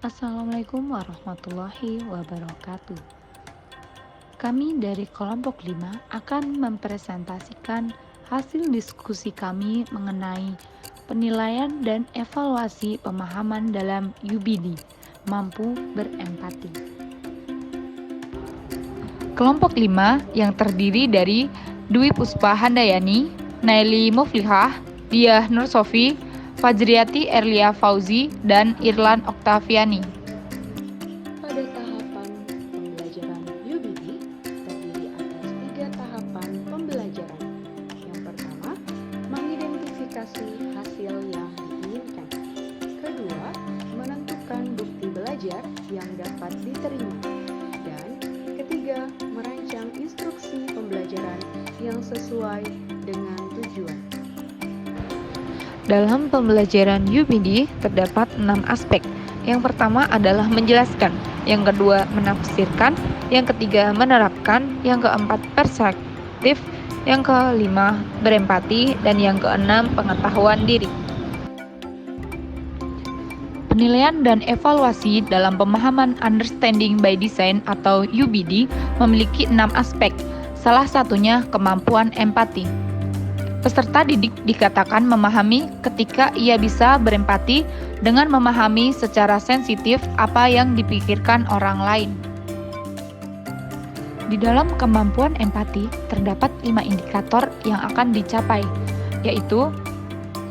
Assalamualaikum warahmatullahi wabarakatuh. Kami dari kelompok 5 akan mempresentasikan hasil diskusi kami mengenai penilaian dan evaluasi pemahaman dalam UBD, mampu berempati. Kelompok 5 yang terdiri dari Dwi Puspa Handayani, Naili Muflihah, Diah Nur Sofi, Fajriati Erlia Fauzi, dan Irlan Oktaviani. Pada tahapan pembelajaran UBD terdiri atas 3 tahapan pembelajaran. Yang pertama, mengidentifikasi hasil yang diinginkan. Kedua, menentukan bukti belajar yang dapat diterima. Dan ketiga, merancang instruksi pembelajaran yang sesuai dengan tujuan. Dalam pembelajaran UBD terdapat 6 aspek. Yang pertama adalah menjelaskan, yang kedua menafsirkan, yang ketiga menerapkan, yang keempat perspektif, yang kelima berempati, dan yang keenam pengetahuan diri. Penilaian dan evaluasi dalam pemahaman Understanding by Design atau UBD memiliki 6 aspek, salah satunya kemampuan empati. Peserta didik dikatakan memahami ketika ia bisa berempati dengan memahami secara sensitif apa yang dipikirkan orang lain. Di dalam kemampuan empati terdapat 5 indikator yang akan dicapai, yaitu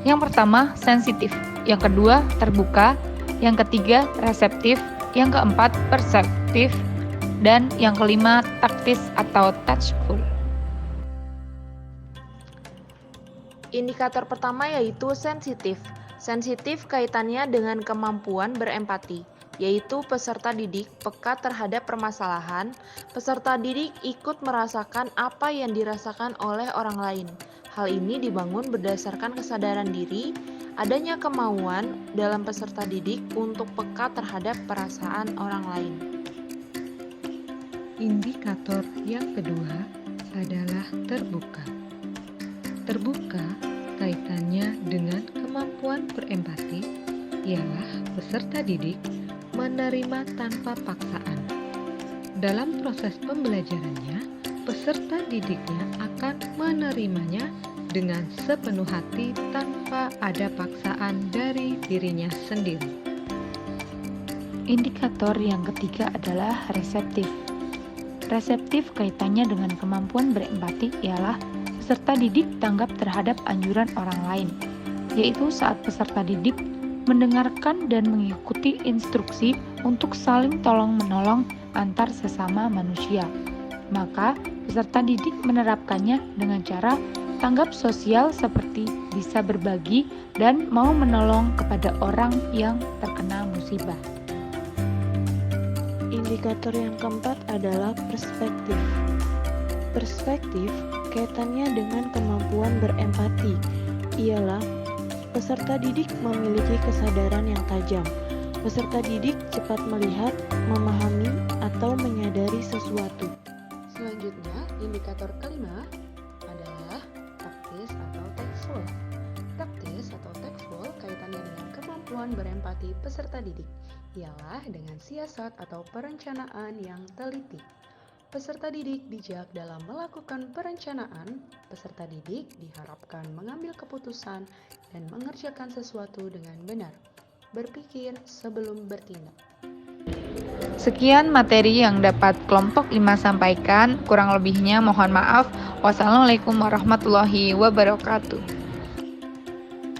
yang pertama sensitif, yang kedua terbuka, yang ketiga reseptif, yang keempat perseptif, dan yang kelima taktis atau touchful. Indikator pertama yaitu sensitif. Sensitif kaitannya dengan kemampuan berempati, yaitu peserta didik peka terhadap permasalahan, peserta didik ikut merasakan apa yang dirasakan oleh orang lain. Hal ini dibangun berdasarkan kesadaran diri, adanya kemauan dalam peserta didik untuk peka terhadap perasaan orang lain. Indikator yang kedua adalah terbuka. Terbuka kaitannya dengan kemampuan berempati ialah peserta didik menerima tanpa paksaan. Dalam proses pembelajarannya, peserta didiknya akan menerimanya dengan sepenuh hati tanpa ada paksaan dari dirinya sendiri. Indikator yang ketiga adalah reseptif. Reseptif kaitannya dengan kemampuan berempati ialah peserta didik tanggap terhadap anjuran orang lain, yaitu saat peserta didik mendengarkan dan mengikuti instruksi untuk saling tolong-menolong antar sesama manusia. Maka, peserta didik menerapkannya dengan cara tanggap sosial seperti bisa berbagi dan mau menolong kepada orang yang terkena musibah. Indikator yang keempat adalah perspektif. Perspektif kaitannya dengan kemampuan berempati, ialah peserta didik memiliki kesadaran yang tajam. Peserta didik cepat melihat, memahami, atau menyadari sesuatu. Selanjutnya, indikator kelima adalah taktis atau tactful. Taktis atau tactful kaitannya dengan kemampuan berempati peserta didik, ialah dengan siasat atau perencanaan yang teliti. Peserta didik bijak dalam melakukan perencanaan. Peserta didik diharapkan mengambil keputusan dan mengerjakan sesuatu dengan benar. Berpikir sebelum bertindak. Sekian materi yang dapat kelompok 5 sampaikan. Kurang lebihnya mohon maaf. Wassalamualaikum warahmatullahi wabarakatuh.